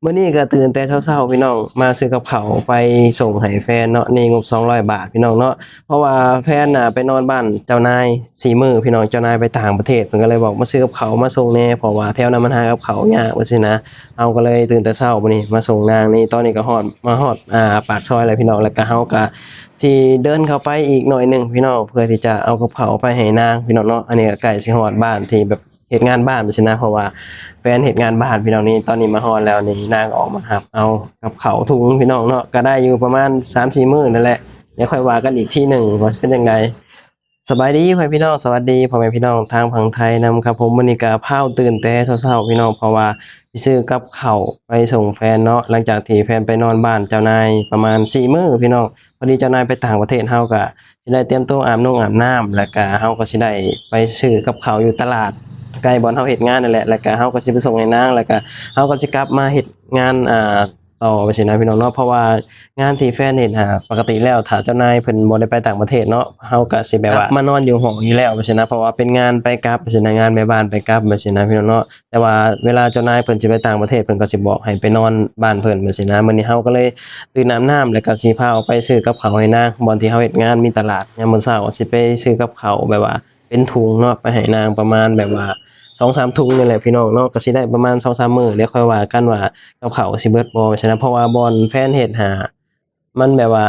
มื้อนี้ก็ตื่นแต่เช้าๆพี่น้องมาซื้อกับข้าวไปส่งให้แฟนเนาะนี่งบ200บาทพี่น้องเนาะเพราะว่าแฟนน่ะไปนอนบ้านเจ้านาย4มื้อพี่น้องเจ้านายไปต่างประเทศเพิ่นก็เลยบอกมาซื้อกับข้าวมาส่งแหน่เพราะว่าแถวนั้นมันหากับข้าวยากว่าซี่นะเราก็เลยตื่นแต่เช้ามื้อนี้มาส่งนางนี่ตอนนี้ก็ฮอดปากซอยแล้วพี่น้องแล้วก็เฮาก็สิเดินเข้าไปอีกหน่อยหนึ่งพี่น้องเพื่อที่จะเอากับข้าวไปให้นางพี่น้องเนาะอันนี้ก็ใกล้สิฮอดบ้านที่แบบเฮ็ดงานบ้านว่าซี่นะเพราะว่า แฟนเฮ็ดงานบ้านพี่น้องนี่ตอนนี้มาฮอดแล้วนี่นางออกมารับเอากับข้าวถุงพี่น้องเนาะก็ได้อยู่ประมาณ3-4มื้อนั่นแหละเดี๋ยวค่อยว่ากันอีกทีหนึ่งว่าเป็นจังไดสบายดีพ่อแม่พี่น้องสวัสดีพ่อแม่พี่น้องทางฝั่งไทยนำครับผมมื้อนี้ก็พาตื่นแต่เช้าๆพี่น้องเพราะว่าสิซื้อกับข้าวไปส่งแฟนเนาะหลังจากที่แฟนไปนอนบ้านเจ้านายประมาณ4มื้อพี่น้องพอดีเจ้านายไปต่างประเทศเฮาก็สิได้เตรียมตัวอาบน้ำแล้วก็เฮาก็สิได้ไปซื้อกับข้าวอยู่ตลาด ใกล้บ่อนเฮาเฮ็ดงานนั่นแหละแล้วก็เฮาก็สิไปส่งให้นางแล้วก็เฮาก็สิกลับมาเฮ็ดงานต่อไปซี้นะพี่น้องเนาะเพราะว่างานที่แฟนเฮ็ดปกติแล้วถ้าเจ้านายเพิ่นบ่ได้ไปต่างประเทศเนาะเฮาก็สิแบบว่ามานอนอยู่หออยู่แล้วไปซี้นะเพราะว่าเป็นงานไปกลับไปซี้นะงานแม่บ้านไปกลับไปซี้นะพี่น้องเนาะแต่ว่าเวลาเจ้านายเพิ่นสิไปต่างประเทศเพิ่นก็สิบอกให้ไปนอนบ้านเพิ่นไปซี้นะมื้อนี้เฮาก็เลยตื่นอาบน้ำแล้วก็สิพาออกไปซื้อกับข้าวให้นางบ่อนที่เฮาเฮ็ดงานมีตลาดยามมื้อเช้าสิไปซื้อกับข้าวแบบว่าเป็นถุงเนาะไปให้นางประมาณแบบว่า 2-3ถุงนี่แหละพี่น้องเนาะก็สิได้ประมาณ2-3มื้อเดี๋ยวค่อยว่ากันว่ากับข้าวสิเบิดบ่ฉะนั้นเพราะว่าบ่อนแฟนเฮ็ดมันแบบว่า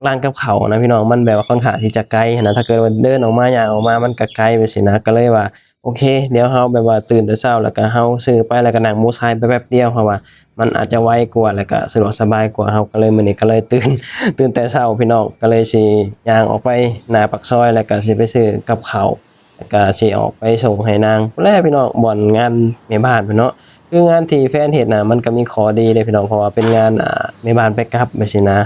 ร้านกับข้าวนะพี่น้องมันแบบว่าค่อนข้างที่จะไกลหั้นนะถ้าเกิดว่าเดินออกมาย่างออกมามันก็ไกลไปสินะก็เลยว่าโอเคเดี๋ยวเฮาแบบว่าตื่นแต่เช้าแล้วก็เฮาซื้อไปแล้วก็นั่งมอไซค์ไปแป๊บเดียวเพราะว่ามันอาจจะไวกว่าแล้วก็สะดวกสบายกว่าเฮาก็เลยมื้อนี้ก็เลยตื่นแต่เช้าพี่น้องก็เลยสิย่างออกไปหน้าปากซอยแล้วก็สิไปซื้อกับข้าว ก็สิออกไปส่งให้นางแลพี่น้องบ่อนงานแม่บ้านพุ่นเนาะคืองานที่แฟนเฮ็ดน่ะมันก็มีข้อดีเด้พี่น้องเพราะว่าเป็นงานแม่บ้านไปกลับจังซี้นะ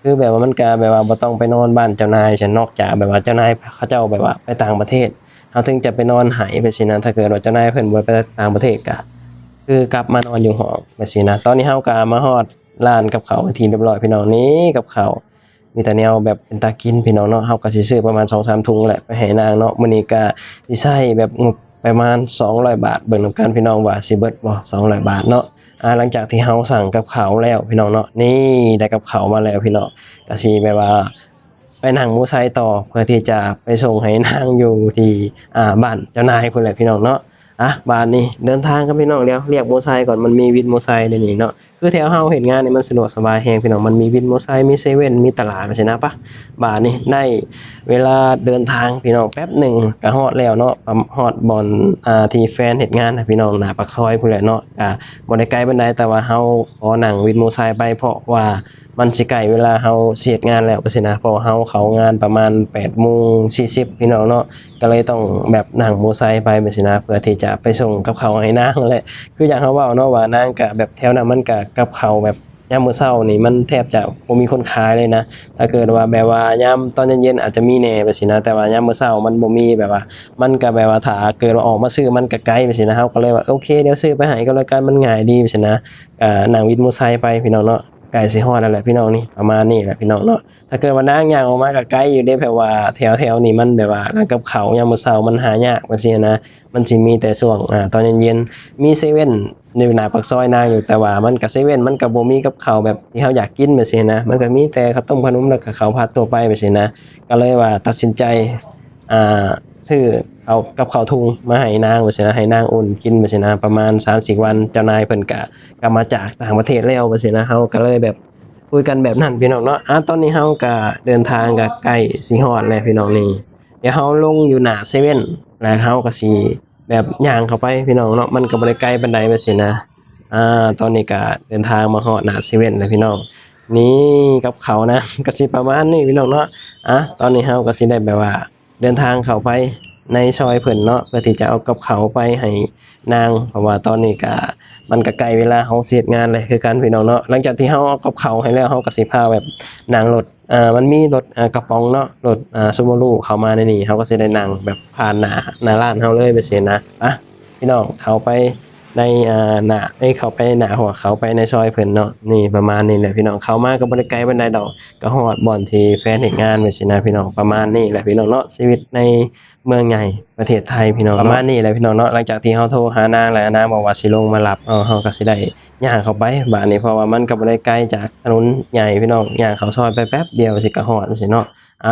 คือแบบว่ามันก็แบบว่าบ่ต้องไปนอนบ้านเจ้านายฉันนอกจากแบบว่าเจ้านายเขาเจ้าแบบว่าไปต่างประเทศเฮาถึงจะไปนอนให้ไปซี้นะถ้าเกิดว่าเจ้านายเพิ่นบ่ไปต่างประเทศก็คือกลับมานอนอยู่หอไปซี้นะตอนนี้เฮาก็มาฮอดร้านกับข้าวเป็นที่เรียบร้อยพี่น้องนี่กับข้าว มีแต่แนวแบบเป็นตากินพี่น้องเนาะเฮาก็สิซื้อประมาณ2-3ถุงแหละไปให้นางเนาะมื้อนี้ก็สิใช้แบบงบประมาณ200บาทเบิ่งนำกันพี่น้องว่าสิเบิดบ่200บาทเนาะหลังจากที่เฮาสั่งกับข้าวแล้วพี่น้องเนาะนี่ได้กับข้าวมาแล้วพี่น้องก็สิแบบว่าไปนั่งมอไซค์ต่อเพื่อที่จะไปส่งให้นางอยู่ที่บ้านเจ้านายพุ่นแหละพี่น้องเนาะบ้านนี้เดินทางกันพี่น้องเดี๋ยวเรียกมอไซค์ก่อนมันมีวินมอไซค์ในนี้เนาะ คือแถวเฮาเฮ็ดงานนี่มันสะดวกสบายแฮงพี่น้องมันมีวินมอไซค์มีเซเว่นมีตลาดจังซี่นะปะบาดนี้ได้เวลาเดินทางพี่น้องแป๊บหนึ่งก็ฮอดแล้วเนาะฮอดบ่อนที่แฟนเฮ็ดงานน่ะพี่น้องหน้าปากซอยพุ่นแหละเนาะบ่ได้ไกลปานใดแต่ว่าเฮาขอนั่งวินมอไซค์ไปเพราะว่ามันสิใกล้เวลาเฮาสิเฮ็ดงานแล้วจังซี่นะเพราะว่าเฮาเข้างานประมาณ8:40พี่น้องเนาะก็เลยต้องแบบนั่งมอไซค์ไปจังซี่นะเพื่อที่จะไปส่งกับข้าวให้นางนั่นแหละ คืออย่างเขาเว้าเนาะว่านางก็แบบแถวนั้นมันก็กับข้าวแบบยามมื้อเช้านี่มันแทบจะบ่มีคนขายเลยนะถ้าเกิดว่าแบบว่ายามตอนเย็นๆอาจจะมีแหน่ไปสินะแต่ว่ายามมื้อเช้ามันบ่มีแบบว่ามันก็แบบว่าถ้าเกิดว่าออกมาซื้อมันก็ไกลไปสินะเราก็เลยว่าโอเคเดี๋ยวซื้อไปให้ก็แล้วกันมันง่ายดีไปสินะนั่งวินมอไซค์ไปพี่น้องเนาะใกล้สิฮอดแล้วแหละพี่น้องนี่ประมาณนี้แหละพี่น้องเนาะถ้าเกิดว่านางย่างออกมาก็ไกลอยู่เด้แบบว่าแถวๆนี้มันแบบว่าร้านกับข้าวยามมื้อเช้ามันหายากว่าซี้นะมันสิมีแต่ช่วงตอนเย็นๆ มีเซเว่นอยู่หน้าปากซอยนางอยู่แต่ว่ามันก็เซเว่นมันก็บ่มีกับข้าวแบบที่เราอยากกินแบบซี้นะมันก็มีแต่ข้าวต้มขนมแล้วก็ข้าวผัดทั่วไปแบบซี้นะก็เลยว่าตัดสินใจอ่าซื้อเอากับข้าวถุงมาให้นางแบบซี้นะให้นางอุ่นกินแบบซี้นะประมาณ3-4วันเจ้านายเพิ่นก็กลับมาจากต่างประเทศแล้วแบบซี้นะเราก็เลยแบบคุยกันแบบนั้นพี่น้องเนาะตอนนี้เราก็เดินทางก็ใกล้สิฮอดแล้วพี่น้องนี่เดี๋ยวเราลงอยู่หน้าเซเว่นแล้วเราก็สิ แบบย่างเข้าไปพี่น้องเนาะมันก็บ่ได้ไกลปานใดว่าซี้นะตอนนี้ก็เดินทางมาฮอดหน้าเซเว่นแล้วพี่น้องนี่กับเขาวนะก็สิประมาณนี้พี่น้องเนาะตอนนี้เราก็สิได้แบบว่าเดินทางเข้าไปในซอยเพิ่นเนาะเพื่อที่จะเอากับเขาวไปให้นางเพราะว่าตอนนี้ก็มันก็ใกล้เวลาเราสิเฮ็ดงานเลยคือกันพี่น้องเนาะหลังจากที่เราเอากับเขาวให้แล้วเราก็สิพาแบบนั่งรถมันมีรถกระป๋องเนาะรถSubaru เข้ามาในนี้เราก็สิได้นั่งแบบผ่านหน้าร้านเราเลยไปซี้นะพี่น้องเข้าไป ในหน้าเขาไปหน้าหัวเขาไปในซอยเพิ่นเนาะนี่ประมาณนี้แหละพี่น้องเข้ามาก็บ่ได้ไกลปานใดดอกก็ฮอดบ่อนที่แฟนเฮ็ดงานไว้สินะพี่น้องประมาณนี้แหละพี่น้องเนาะชีวิตในเมืองใหญ่ประเทศไทยพี่น้องประมาณนี้แหละพี่น้องเนาะหลังจากที่เฮาโทรหานางแล้วนางบอกว่าสิลงมารับเฮาก็สิได้ย่างเข้าไปบ้านนี้เพราะว่ามันก็บ่ได้ไกลจากถนนใหญ่พี่น้องย่างเข้าซอยไปแป๊บเดียวสิก็ฮอดจังซี่เนาะ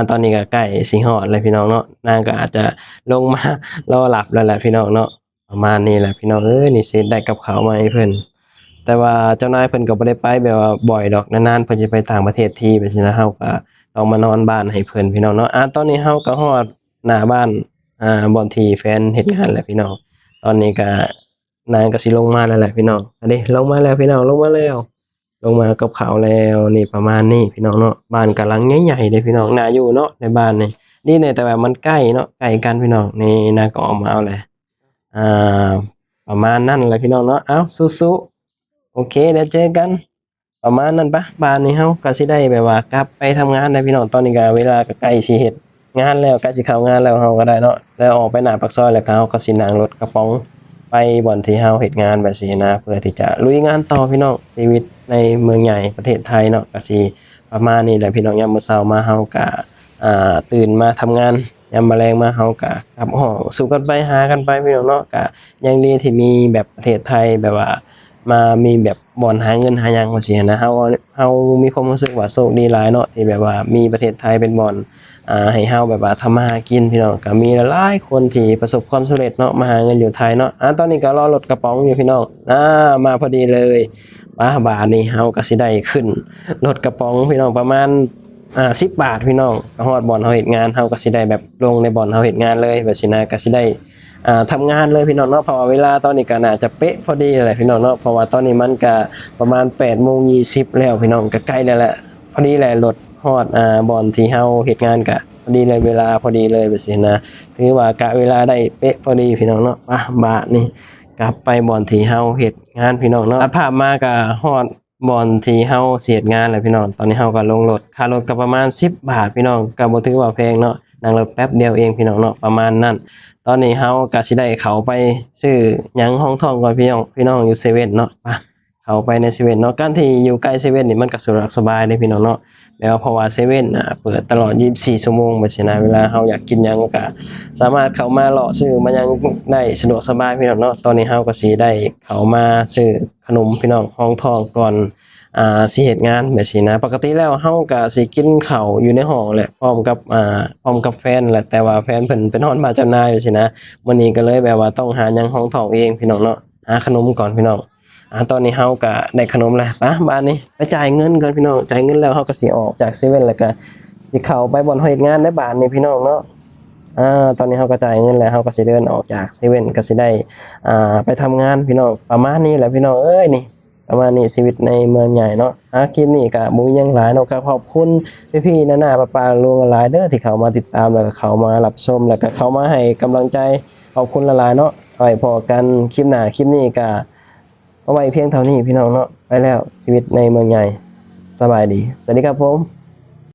ตอนนี้ก็ใกล้สิฮอดแล้วพี่น้องเนาะนางก็อาจจะลงมารอรับแล้วแหละพี่น้องเนาะ ประมาณนี้แหละพี่น้องนี่สิได้กับข้าวมาให้เพิ่นแต่ว่าเจ้านายเพิ่นก็บ่ได้ไปแบบว่าบ่อยดอกนานๆเพิ่นสิไปต่างประเทศทีไปสินะเฮาก็ต้องมานอนบ้านให้เพิ่นพี่น้องเนาะตอนนี้เฮาก็ฮอดหน้าบ้านบ่อนที่แฟนเฮ็ดงานแล้วพี่น้องตอนนี้ก็นางก็สิลงมาแล้วแหละพี่น้องอันนี้ลงมาแล้วพี่น้องลงมาแล้วลงมากับข้าวแล้วนี่ประมาณนี้พี่น้องเนาะบ้านก็หลังใหญ่ๆเด้พี่น้องน่าอยู่เนาะในบ้านนี่แน่แต่ว่ามันใกล้เนาะใกล้กันพี่น้องนี่นางก็ออกมาเอาแหละ อ่าประมาณนั้นแหละพี่น้องเนาะเอ้าสู้ๆโอเคเดี๋ยวเจอกันประมาณนั้นปะบ้านนี้เฮาก็สิได้แบบว่ากลับไปทำงานได้พี่น้องตอนนี้ก็เวลาก็ใกล้สิเฮ็ดงานแล้วใกล้สิเข้างานแล้วเฮาก็ได้เนาะแล้วออกไปหน้าปากซอยแล้วก็เฮาก็สินั่งรถกระป๋องไปบ่อนที่เฮาเฮ็ดงานแบบซี้นะเพื่อที่จะลุยงานต่อพี่น้องชีวิตในเมืองใหญ่ประเทศไทยเนาะก็สิประมาณนี้แหละพี่น้องยามมื้อเช้ามาเฮาก็ตื่นมาทำงาน ยามแมลงมาเฮาก็กลับห้องสู้กันไปหากันไปพี่น้องเนาะก็ยังดีที่มีแบบประเทศไทยแบบว่ามามีแบบบ่อนหาเงินหาหยังจั่งซี้นะเฮามีความรู้สึกว่าโชคดีหลายเนาะที่แบบว่ามีประเทศไทยเป็นบ่อนให้เฮาแบบว่าทำมาหากินพี่น้องก็มีหลายๆคนที่ประสบความสำเร็จเนาะมาหาเงินอยู่ไทยเนาะตอนนี้ก็รอรถกระป๋องอยู่พี่น้องมาพอดีเลยบาดนี้เฮาก็สิได้ขึ้นรถกระป๋องพี่น้องประมาณ 10 บาทพี่น้องก็ฮอดบ่อนเฮาเฮ็ดงานเฮาก็สิได้แบบลงในบ่อนเฮาเฮ็ดงานเลยแบบสินะก็สิได้ทำงานเลยพี่น้องเนาะเพราะว่าเวลาตอนนี้ก็น่าจะเป๊ะพอดีแหละพี่น้องเนาะเพราะว่าตอนนี้มันก็ประมาณ 8:20แล้วพี่น้องก็ใกล้แล้วแหละพอดีแหละรถฮอดบ่อนที่เฮาเฮ็ดงานก็พอดีเลยเวลาพอดีเลยแบบสินะถือว่ากะเวลาได้เป๊ะพอดีพี่น้องเนาะบาทนี่กลับไปบ่อนที่เฮาเฮ็ดงานพี่น้องเนาะตัดภาพมาก็ฮอด บ่อนที่เฮาสิเฮ็ดงานแหละพี่น้องตอนนี้เฮาก็ลงรถค่ารถก็ประมาณ10 บาทพี่น้องก็บ่ถือว่าแพงเนาะนั่งรถแป๊บเดียวเองพี่น้องเนาะประมาณนั้นตอนนี้เฮาก็สิได้เข้าไปซื้อหยังห้องท่องก่อนพี่น้องอยู่เซเว่นเนาะเข้าไปในเซเว่นเนาะการที่อยู่ใกล้เซเว่นนี่มันก็สะดวกสบายเด้พี่น้องเนาะแล้วเพราะว่าเซเว่นเปิดตลอด24ชั่วโมงบัดซี้นะเวลาเฮาอยากกินหยังก็สามารถเข้ามาเลาะซื้อมาหยังได้สะดวกสบายพี่น้องเนาะตอนนี้เฮาก็สิได้เข้ามาซื้อขนมพี่น้องห้องท่องก่อน สิเฮ็ดงานแบบซี้นะปกติแล้วเฮาก็สิกินข้าวอยู่ในห้องแหละพร้อมกับแฟนแหละแต่ว่าแฟนเพิ่นไปนอนบ้านเจ้านายจังซี้นะมื้อนี้ก็เลยแบบว่าต้องหาหยังรองท้องเองพี่น้องเนาะหาขนมก่อนพี่น้องตอนนี้เฮาก็ได้ขนมแล้วไปบ้านนี้ไปจ่ายเงินก่อนพี่น้องจ่ายเงินแล้วเฮาก็สิออกจากเซเว่นแล้วก็สิเข้าไปบ่อนเฮ็ดงานในบ้านนี่พี่น้องเนาะตอนนี้เฮาก็จ่ายเงินแล้วเฮาก็สิเดินออกจากเซเว่นก็สิได้ไปทำงานพี่น้องประมาณนี้แหละพี่น้องเอ้ยนี่ ประมาณนี้ชีวิตในเมืองใหญ่เนาะคลิปนี้ก็บ่มีหยังหลายเนาะก็ขอบคุณพี่ๆน้าๆป้าๆลุงหลายเด้อที่เข้ามาติดตามแล้วก็เข้ามารับชมแล้วก็เข้ามาให้กำลังใจขอบคุณหลายๆเนาะไว้พอกันคลิปหน้าคลิปนี้ก็เอาไว้เพียงเท่านี้พี่น้องเนาะไปแล้วชีวิตในเมืองใหญ่สบายดีสวัสดีครับผม